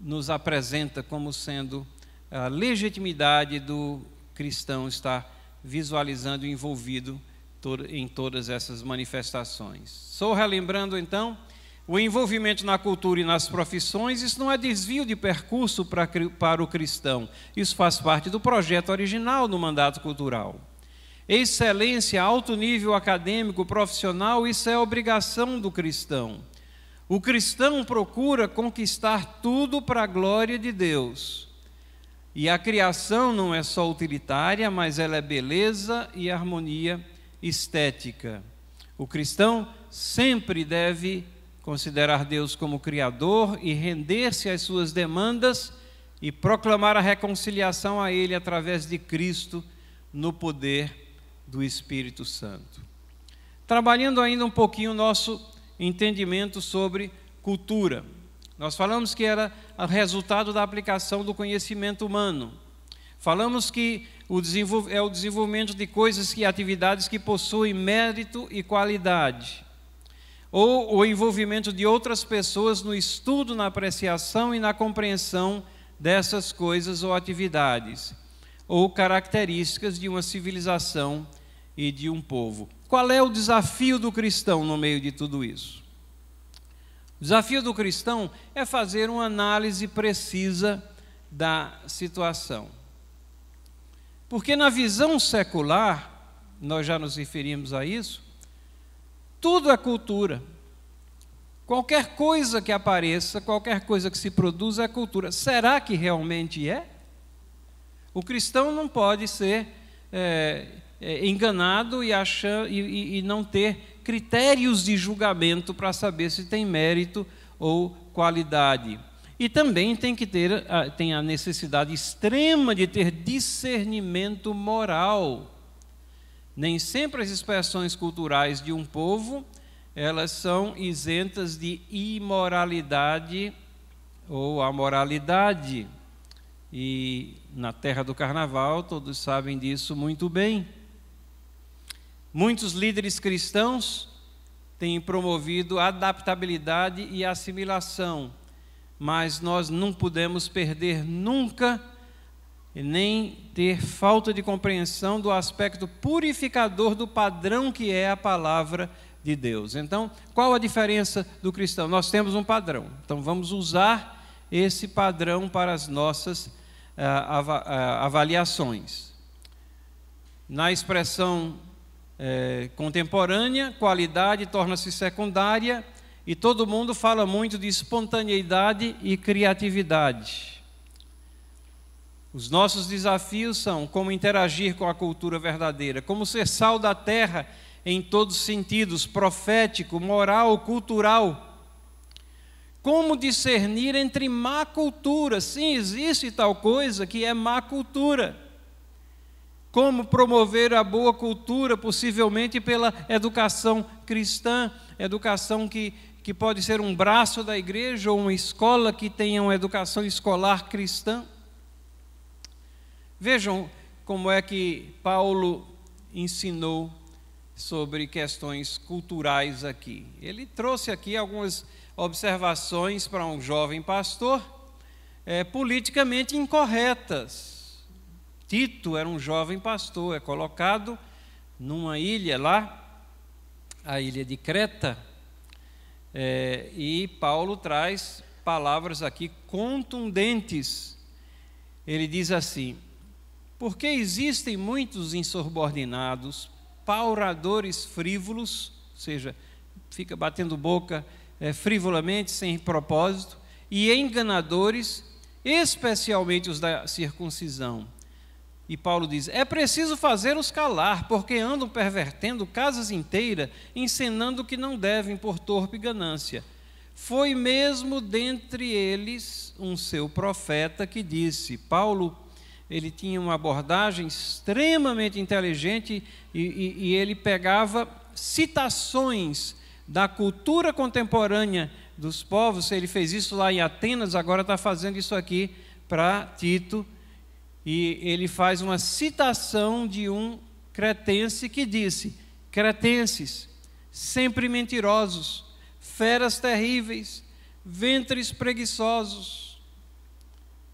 A: nos apresenta como sendo a legitimidade do cristão estar visualizando e envolvido em todas essas manifestações. Só relembrando então, o envolvimento na cultura e nas profissões, isso não é desvio de percurso para o cristão, isso faz parte do projeto original do mandato cultural. Excelência, alto nível acadêmico, profissional, isso é obrigação do cristão. O cristão procura conquistar tudo para a glória de Deus. E a criação não é só utilitária, mas ela é beleza e harmonia estética. O cristão sempre deve considerar Deus como Criador e render-se às suas demandas e proclamar a reconciliação a Ele através de Cristo no poder do Espírito Santo. Trabalhando ainda um pouquinho o nosso entendimento sobre cultura. Nós falamos que era o resultado da aplicação do conhecimento humano. Falamos que é o desenvolvimento de coisas e atividades que possuem mérito e qualidade. Ou o envolvimento de outras pessoas no estudo, na apreciação e na compreensão dessas coisas ou atividades, ou características de uma civilização e de um povo. Qual é o desafio do cristão no meio de tudo isso? O desafio do cristão é fazer uma análise precisa da situação. Porque na visão secular, nós já nos referimos a isso, tudo é cultura. Qualquer coisa que apareça, qualquer coisa que se produza é cultura. Será que realmente é? O cristão não pode ser enganado e não ter critérios de julgamento para saber se tem mérito ou qualidade. E também tem a necessidade extrema de ter discernimento moral. Nem sempre as expressões culturais de um povo, elas são isentas de imoralidade ou amoralidade. E na terra do carnaval, todos sabem disso muito bem. Muitos líderes cristãos têm promovido adaptabilidade e assimilação, mas nós não podemos perder nunca, nem ter falta de compreensão do aspecto purificador do padrão que é a palavra de Deus. Então, qual a diferença do cristão? Nós temos um padrão, então vamos usar esse padrão para as nossas avaliações. Na expressão contemporânea, qualidade torna-se secundária e todo mundo fala muito de espontaneidade e criatividade. Os nossos desafios são como interagir com a cultura verdadeira, como ser sal da terra em todos os sentidos, profético, moral, cultural. Como discernir entre má cultura? Sim, existe tal coisa que é má cultura. Como promover a boa cultura, possivelmente pela educação cristã, educação que pode ser um braço da igreja ou uma escola que tenha uma educação escolar cristã. Vejam como é que Paulo ensinou sobre questões culturais aqui. Ele trouxe aqui algumas observações para um jovem pastor, politicamente incorretas. Tito era um jovem pastor, é colocado numa ilha lá, a ilha de Creta, e Paulo traz palavras aqui contundentes. Ele diz assim: porque existem muitos insubordinados, pauradores frívolos, ou seja, fica batendo boca frivolamente, sem propósito, e enganadores, especialmente os da circuncisão. E Paulo diz: é preciso fazê-los calar, porque andam pervertendo casas inteiras, ensinando que não devem por torpe ganância. Foi mesmo dentre eles um seu profeta que disse. Paulo, ele tinha uma abordagem extremamente inteligente e ele pegava citações da cultura contemporânea dos povos. Ele fez isso lá em Atenas, agora está fazendo isso aqui para Tito. E ele faz uma citação de um cretense que disse: cretenses, sempre mentirosos, feras terríveis, ventres preguiçosos.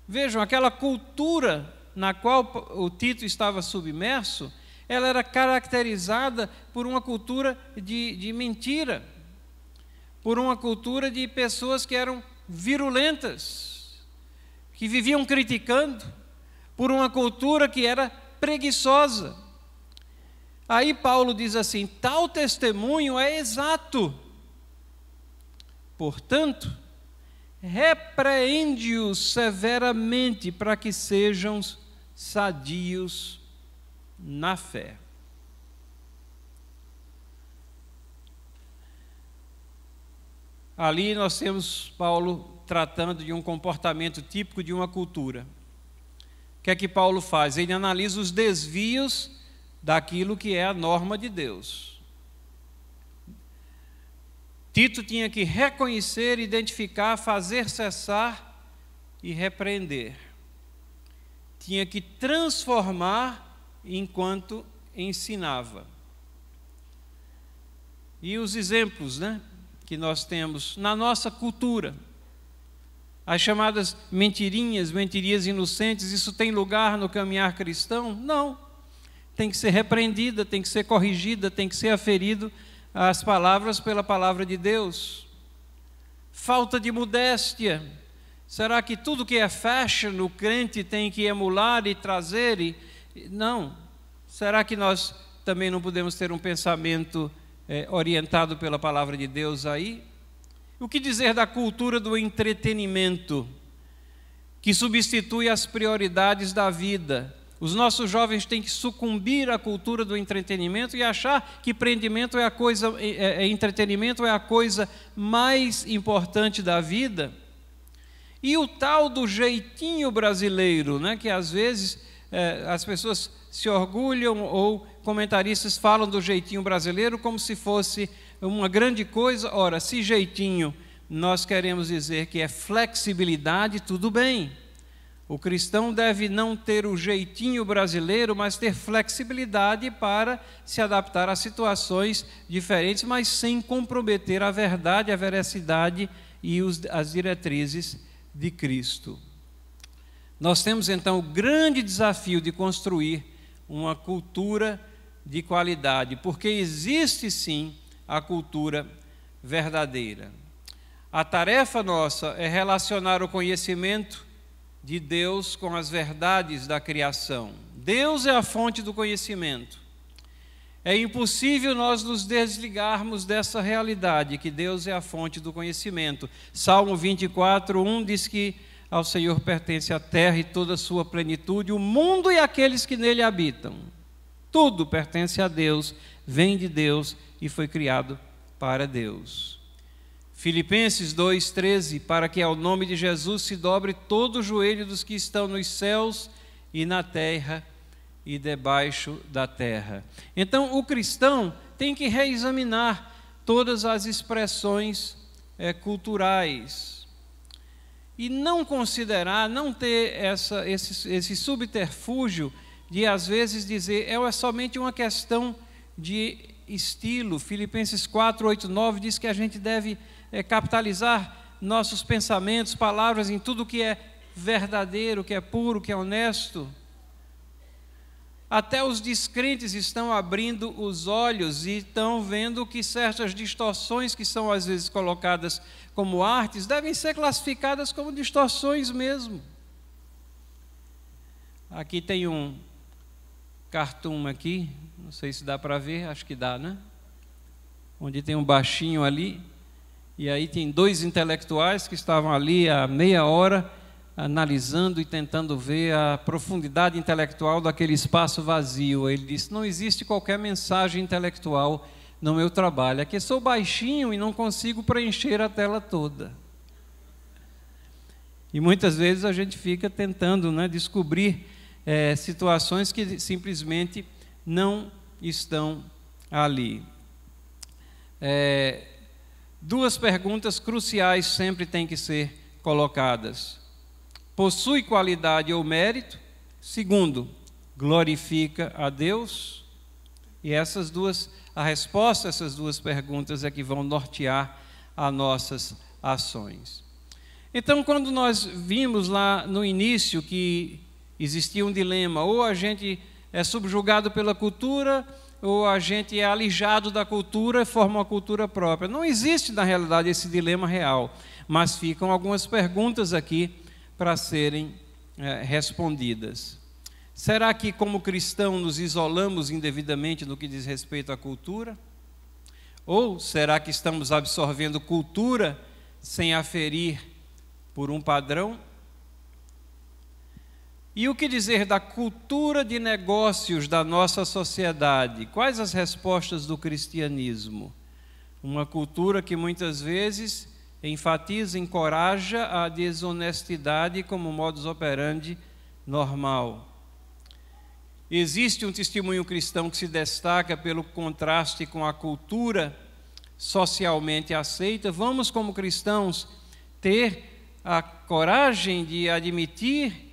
A: Vejam, aquela cultura na qual o Tito estava submerso, ela era caracterizada por uma cultura de mentira, por uma cultura de pessoas que eram virulentas, que viviam criticando, por uma cultura que era preguiçosa. Aí Paulo diz assim: tal testemunho é exato. Portanto, repreende-os severamente para que sejam sadios na fé. Ali nós temos Paulo tratando de um comportamento típico de uma cultura. O que é que Paulo faz? Ele analisa os desvios daquilo que é a norma de Deus. Tito tinha que reconhecer, identificar, fazer cessar e repreender. Tinha que transformar enquanto ensinava. E os exemplos, que nós temos na nossa cultura, as chamadas mentirias inocentes, isso tem lugar no caminhar cristão? Não. Tem que ser repreendida, tem que ser corrigida, tem que ser aferido as palavras pela palavra de Deus. Falta de modéstia. Será que tudo que é fashion o crente tem que emular e trazer? Não. Será que nós também não podemos ter um pensamento orientado pela palavra de Deus aí? O que dizer da cultura do entretenimento, que substitui as prioridades da vida? Os nossos jovens têm que sucumbir à cultura do entretenimento e achar que entretenimento é a coisa mais importante da vida. E o tal do jeitinho brasileiro, que às vezes as pessoas se orgulham ou comentaristas falam do jeitinho brasileiro como se fosse uma grande coisa. Ora, se jeitinho nós queremos dizer que é flexibilidade, tudo bem. O cristão deve não ter o jeitinho brasileiro, mas ter flexibilidade para se adaptar a situações diferentes, mas sem comprometer a verdade, a veracidade e as diretrizes de Cristo. Nós temos então o grande desafio de construir uma cultura de qualidade, porque existe sim a cultura verdadeira. A tarefa nossa é relacionar o conhecimento de Deus com as verdades da criação. Deus é a fonte do conhecimento. É impossível nós nos desligarmos dessa realidade, que Deus é a fonte do conhecimento. Salmo 24:1 diz que ao Senhor pertence a terra e toda a sua plenitude, o mundo e aqueles que nele habitam. Tudo pertence a Deus, vem de Deus e foi criado para Deus. Filipenses 2:13, para que ao nome de Jesus se dobre todo o joelho dos que estão nos céus e na terra e debaixo da terra. Então, o cristão tem que reexaminar todas as expressões culturais e não considerar, não ter esse subterfúgio de, às vezes, dizer é somente uma questão de estilo. Filipenses 4, 8, 9 diz que a gente deve capitalizar nossos pensamentos, palavras em tudo que é verdadeiro, que é puro, que é honesto. Até os descrentes estão abrindo os olhos e estão vendo que certas distorções que são às vezes colocadas como artes devem ser classificadas como distorções mesmo. Aqui tem um cartoon aqui, não sei se dá para ver, acho que dá, né? Onde tem um baixinho ali, e aí tem dois intelectuais que estavam ali há meia hora analisando e tentando ver a profundidade intelectual daquele espaço vazio. Ele disse: não existe qualquer mensagem intelectual no meu trabalho, é que sou baixinho e não consigo preencher a tela toda. E muitas vezes a gente fica tentando, né, descobrir situações que simplesmente não estão ali. Duas perguntas cruciais sempre têm que ser colocadas: possui qualidade ou mérito? Segundo, glorifica a Deus? E a resposta a essas duas perguntas é que vão nortear as nossas ações. Então, quando nós vimos lá no início que existia um dilema: ou a gente é subjugado pela cultura, ou a gente é alijado da cultura e forma uma cultura própria. Não existe, na realidade, esse dilema real, mas ficam algumas perguntas aqui para serem respondidas. Será que, como cristão, nos isolamos indevidamente no que diz respeito à cultura? Ou será que estamos absorvendo cultura sem aferir por um padrão? E o que dizer da cultura de negócios da nossa sociedade? Quais as respostas do cristianismo? Uma cultura que muitas vezes enfatiza, encoraja a desonestidade como modus operandi normal. Existe um testemunho cristão que se destaca pelo contraste com a cultura socialmente aceita. Vamos, como cristãos, ter a coragem de admitir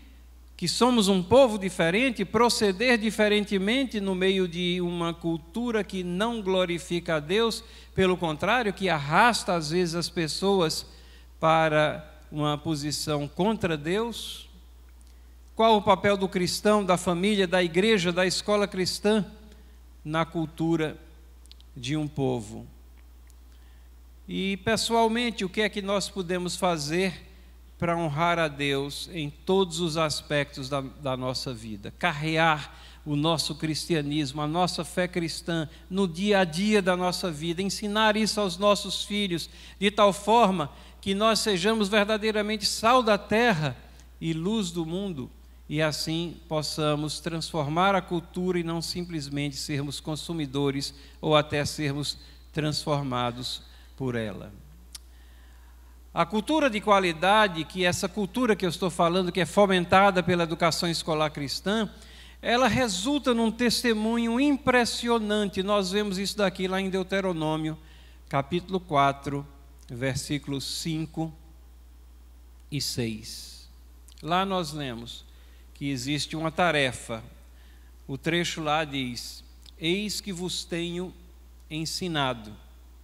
A: que somos um povo diferente, proceder diferentemente no meio de uma cultura que não glorifica a Deus, pelo contrário, que arrasta às vezes as pessoas para uma posição contra Deus? Qual o papel do cristão, da família, da igreja, da escola cristã na cultura de um povo? E, pessoalmente, o que é que nós podemos fazer para honrar a Deus em todos os aspectos da nossa vida? Carrear o nosso cristianismo, a nossa fé cristã no dia a dia da nossa vida, ensinar isso aos nossos filhos, de tal forma que nós sejamos verdadeiramente sal da terra e luz do mundo, e assim possamos transformar a cultura e não simplesmente sermos consumidores ou até sermos transformados por ela. A cultura de qualidade, que essa cultura que eu estou falando, que é fomentada pela educação escolar cristã, ela resulta num testemunho impressionante. Nós vemos isso daqui lá em Deuteronômio, capítulo 4, versículos 5 e 6. Lá nós lemos que existe uma tarefa. O trecho lá diz: eis que vos tenho ensinado.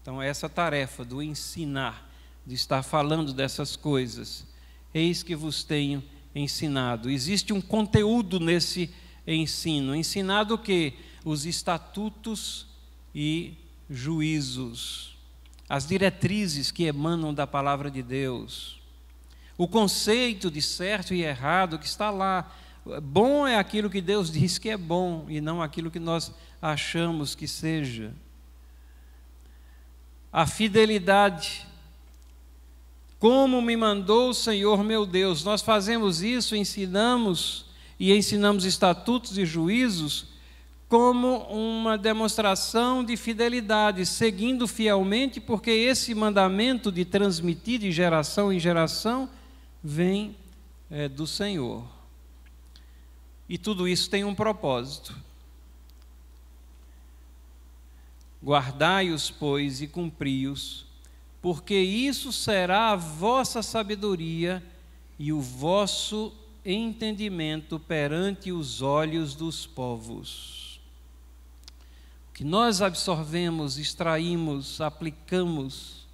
A: Então, essa tarefa do ensinar, de estar falando dessas coisas, eis que vos tenho ensinado. Existe um conteúdo nesse ensino. Ensinado o quê? Os estatutos e juízos, as diretrizes que emanam da palavra de Deus, o conceito de certo e errado que está lá. Bom é aquilo que Deus diz que é bom e não aquilo que nós achamos que seja. A fidelidade. Como me mandou o Senhor meu Deus. Nós fazemos isso, ensinamos estatutos e juízos como uma demonstração de fidelidade, seguindo fielmente, porque esse mandamento de transmitir de geração em geração vem do Senhor. E tudo isso tem um propósito. Guardai-os, pois, e cumpri-os, porque isso será a vossa sabedoria e o vosso entendimento perante os olhos dos povos. O que nós absorvemos, extraímos, aplicamos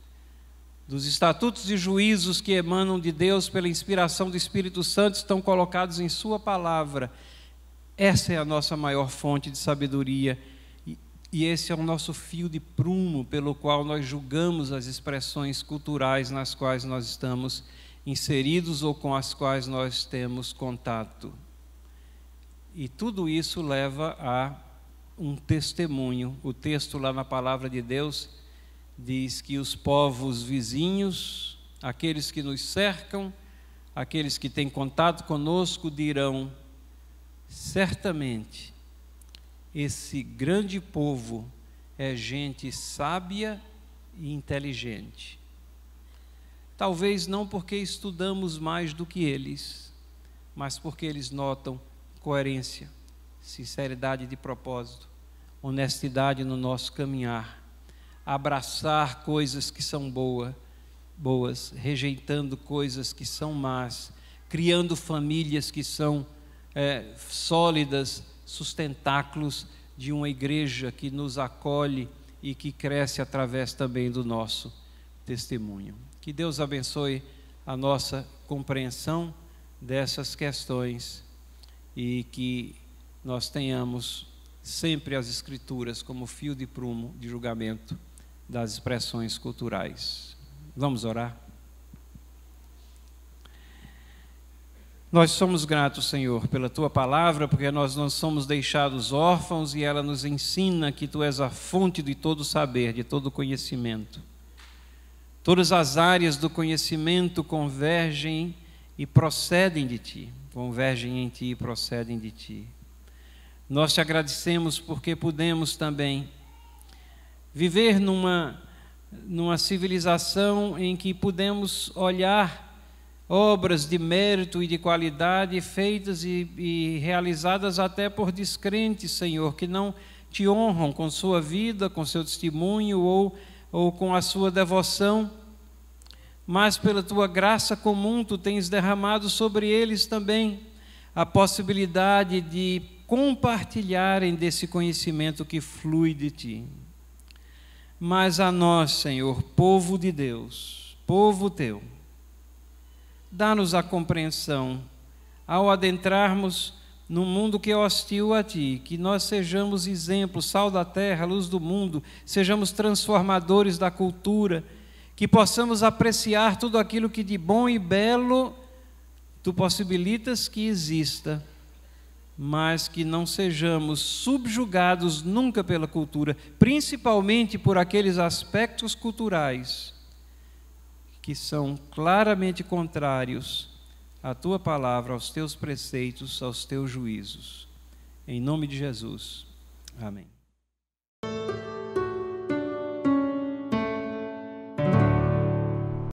A: dos estatutos e juízos que emanam de Deus pela inspiração do Espírito Santo, estão colocados em sua palavra. Essa é a nossa maior fonte de sabedoria e esse é o nosso fio de prumo pelo qual nós julgamos as expressões culturais nas quais nós estamos inseridos ou com as quais nós temos contato. E tudo isso leva a um testemunho. O texto lá na palavra de Deus diz que os povos vizinhos, aqueles que nos cercam, aqueles que têm contato conosco, dirão: certamente esse grande povo é gente sábia e inteligente. Talvez não porque estudamos mais do que eles, mas porque eles notam coerência, sinceridade de propósito, honestidade no nosso caminhar, abraçar coisas que são boas, rejeitando coisas que são más, criando famílias que são sólidas, sustentáculos de uma igreja que nos acolhe e que cresce através também do nosso testemunho. Que Deus abençoe a nossa compreensão dessas questões e que nós tenhamos sempre as Escrituras como fio de prumo de julgamento das expressões culturais. Vamos orar? Nós somos gratos, Senhor, pela Tua palavra, porque nós não somos deixados órfãos e ela nos ensina que Tu és a fonte de todo saber, de todo conhecimento. Todas as áreas do conhecimento convergem e procedem de Ti, convergem em Ti e procedem de Ti. Nós Te agradecemos porque podemos também viver numa civilização em que podemos olhar obras de mérito e de qualidade feitas e realizadas até por descrentes, Senhor, que não Te honram com sua vida, com seu testemunho ou com a sua devoção, mas pela Tua graça comum Tu tens derramado sobre eles também a possibilidade de compartilharem desse conhecimento que flui de Ti. Mas a nós, Senhor, povo de Deus, povo Teu, dá-nos a compreensão, ao adentrarmos num mundo que é hostil a Ti, que nós sejamos exemplos, sal da terra, luz do mundo, sejamos transformadores da cultura, que possamos apreciar tudo aquilo que de bom e belo Tu possibilitas que exista, mas que não sejamos subjugados nunca pela cultura, principalmente por aqueles aspectos culturais que são claramente contrários à Tua palavra, aos Teus preceitos, aos Teus juízos. Em nome de Jesus. Amém.